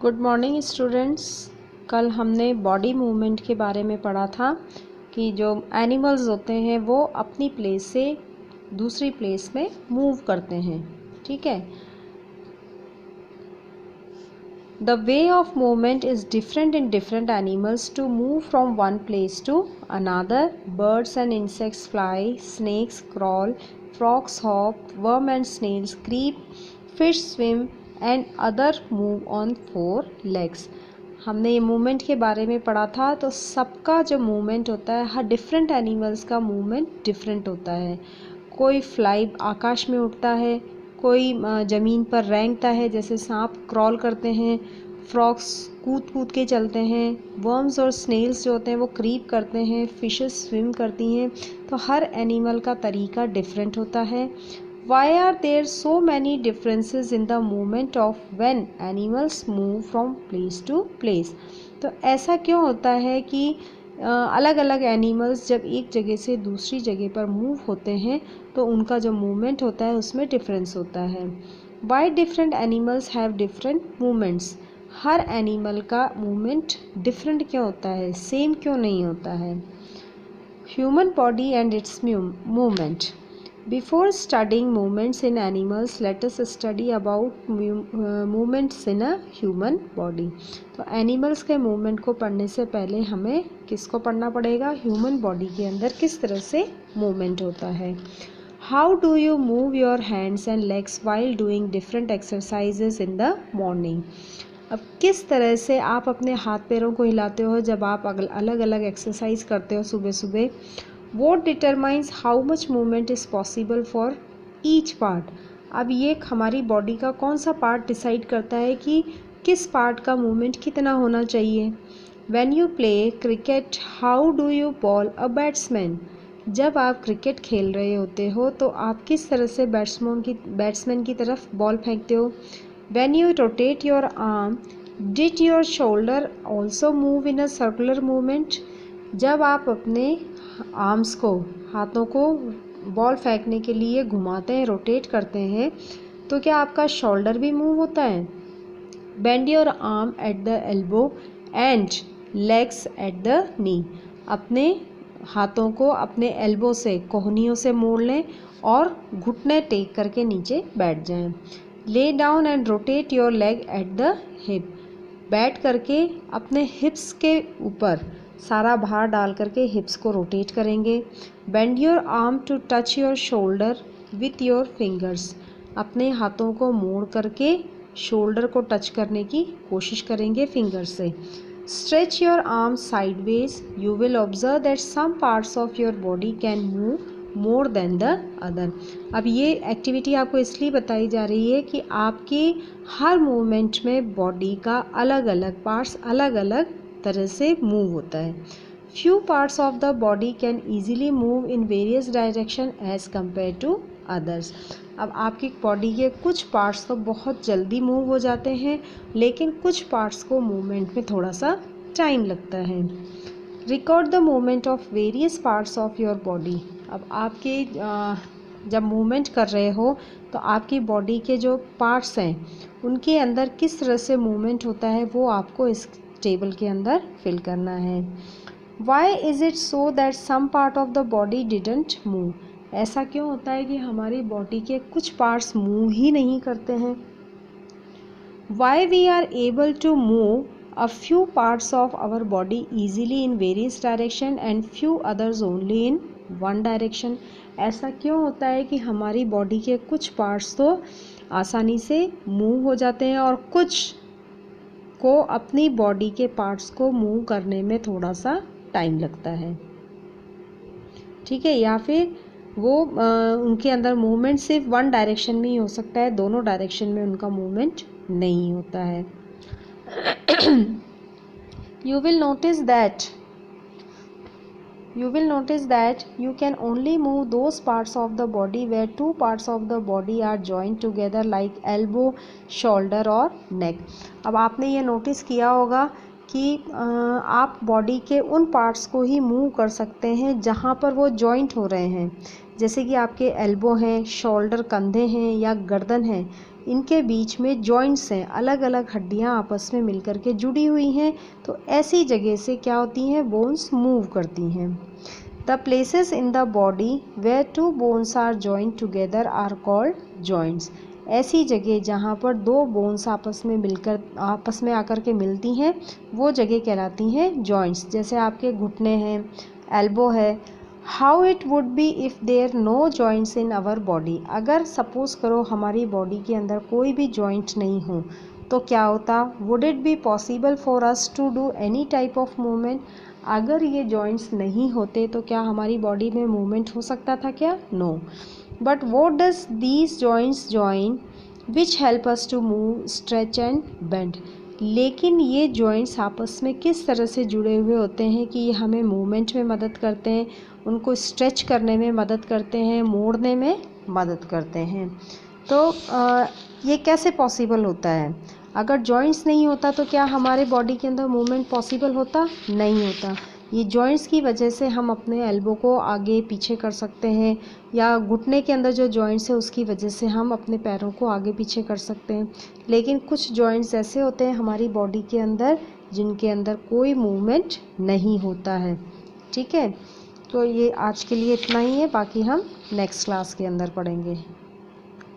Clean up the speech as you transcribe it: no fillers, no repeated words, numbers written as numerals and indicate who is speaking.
Speaker 1: Good morning students. कल हमने body movement के बारे में पढ़ा था कि जो एनिमल्स होते हैं वो अपनी प्लेस से दूसरी प्लेस में मूव करते हैं। ठीक है। The way of movement is different in different animals to move from one place to another. Birds and insects fly, snakes crawl, frogs hop, worm and snails creep, fish swim and other move on 4 legs। हमने ये movement के बारे में पढ़ा था। तो सबका जो मूवमेंट होता है, हर डिफरेंट एनिमल्स का मूवमेंट डिफरेंट होता है। कोई फ्लाई आकाश में उड़ता है, कोई ज़मीन पर रेंगता है, जैसे सांप क्रॉल करते हैं, फ्रॉग्स कूद कूद के चलते हैं, वर्म्स और स्नेल्स जो होते हैं वो क्रीप करते हैं, फिशेस स्विम करती हैं। तो हर एनिमल का तरीका डिफरेंट होता है। Why are there so many differences in the movement of when animals move from place to place? तो ऐसा क्यों होता है कि अलग अलग एनिमल्स जब एक जगह से दूसरी जगह पर मूव होते हैं तो उनका जो मूवमेंट होता है उसमें डिफरेंस होता है। Why different animals have different movements? Her animal का मूवमेंट डिफरेंट क्यों होता है, सेम क्यों नहीं होता है। Human body and its movement. Before studying movements in animals, let us study about movements in a human body. तो एनिमल्स के मूवमेंट को पढ़ने से पहले हमें किसको पढ़ना पड़ेगा, ह्यूमन बॉडी के अंदर किस तरह से मूवमेंट होता है। How do you move your hands and legs while doing different exercises in the morning. अब किस तरह से आप अपने हाथ पैरों को हिलाते हो जब आप अलग अलग एक्सरसाइज करते हो सुबह सुबह। What determines how much movement is possible for each part? अब ये हमारी बॉडी का कौन सा पार्ट डिसाइड करता है कि किस पार्ट का मूवमेंट कितना होना चाहिए। When you play cricket, how do you ball a batsman? जब आप क्रिकेट खेल रहे होते हो तो आप किस तरह से बैट्समैन की तरफ बॉल फेंकते हो। When you rotate your arm, did your shoulder also move in a circular movement? जब आप अपने आर्म्स को, हाथों को बॉल फेंकने के लिए घुमाते हैं, रोटेट करते हैं, तो क्या आपका शोल्डर भी मूव होता है। Bend your arm at the elbow and legs at the knee. अपने हाथों को अपने एल्बो से, कोहनियों से मोड़ लें और घुटने टेक करके नीचे बैठ जाएं। Lay down and rotate your leg at the hip. बैठ करके अपने हिप्स के ऊपर सारा भार डाल करके हिप्स को रोटेट करेंगे। Bend your arm to touch your shoulder with your fingers. अपने हाथों को मोड़ करके शोल्डर को टच करने की कोशिश करेंगे फिंगर से। Stretch your arm sideways. You will observe that some parts of your body can move more than the other. अब ये एक्टिविटी आपको इसलिए बताई जा रही है कि आपकी हर मूवमेंट में बॉडी का अलग अलग पार्ट्स अलग अलग तरह से मूव होता है। Few parts of the body can easily move in various direction as compare to others. अब आपकी बॉडी के कुछ पार्ट्स तो बहुत जल्दी मूव हो जाते हैं, लेकिन कुछ पार्ट्स को मूवमेंट में थोड़ा सा टाइम लगता है। Record the movement of various parts of your body. अब आपके जब मूवमेंट कर रहे हो तो आपकी बॉडी के जो पार्ट्स हैं उनके अंदर किस तरह से मूवमेंट होता है वो आपको इस टेबल के अंदर फिल करना है। Why is it so that some part of the body didn't move. ऐसा क्यों होता है कि हमारी बॉडी के कुछ पार्ट्स मूव ही नहीं करते हैं। Why we are able to move a few parts of our body easily in various direction and few others only in one direction। ऐसा क्यों होता है कि हमारी बॉडी के कुछ पार्ट्स तो आसानी से मूव हो जाते हैं और कुछ को अपनी बॉडी के पार्ट्स को मूव करने में थोड़ा सा टाइम लगता है। ठीक है, या फिर वो उनके अंदर मूवमेंट सिर्फ वन डायरेक्शन में ही हो सकता है, दोनों डायरेक्शन में उनका मूवमेंट नहीं होता है। You will notice that you can only move those parts of the body where two parts of the body are joined together like elbow, shoulder और neck। अब आपने ये नोटिस किया होगा कि आप बॉडी के उन पार्ट्स को ही मूव कर सकते हैं जहाँ पर वो जॉइंट हो रहे हैं, जैसे कि आपके एल्बो हैं, शोल्डर कंधे हैं या गर्दन है, इनके बीच में जॉइंट्स हैं, अलग अलग हड्डियां आपस में मिलकर के जुड़ी हुई हैं, तो ऐसी जगह से क्या होती हैं, बोन्स मूव करती हैं। The places in the body where two bones are joint together are called joints. ऐसी जगह जहाँ पर दो बोन्स आपस में आकर के मिलती हैं, वो जगह कहलाती हैं जॉइंट्स। जैसे आपके घुटने हैं, एल्बो है। How it would be if there no joints in our body. अगर सपोज करो हमारी बॉडी के अंदर कोई भी जॉइंट नहीं हो तो क्या होता, would it be possible for us to do any type of movement. अगर ये जॉइंट्स नहीं होते तो क्या हमारी बॉडी में मूवमेंट हो सकता था क्या, no. But what does these joints join which help us to move, stretch and bend. लेकिन ये जॉइंट्स आपस में किस तरह से जुड़े हुए होते हैं कि ये हमें मूवमेंट में मदद करते हैं, उनको स्ट्रेच करने में मदद करते हैं, मोड़ने में मदद करते हैं। तो ये कैसे पॉसिबल होता है। अगर जॉइंट्स नहीं होता तो क्या हमारे बॉडी के अंदर मूवमेंट पॉसिबल होता, नहीं होता। ये जॉइंट्स की वजह से हम अपने एल्बो को आगे पीछे कर सकते हैं, या घुटने के अंदर जो जॉइंट्स है उसकी वजह से हम अपने पैरों को आगे पीछे कर सकते हैं। लेकिन कुछ जॉइंट्स ऐसे होते हैं हमारी बॉडी के अंदर जिनके अंदर कोई मूवमेंट नहीं होता है। ठीक है, तो ये आज के लिए इतना ही है, बाकी हम नेक्स्ट क्लास के अंदर पढ़ेंगे।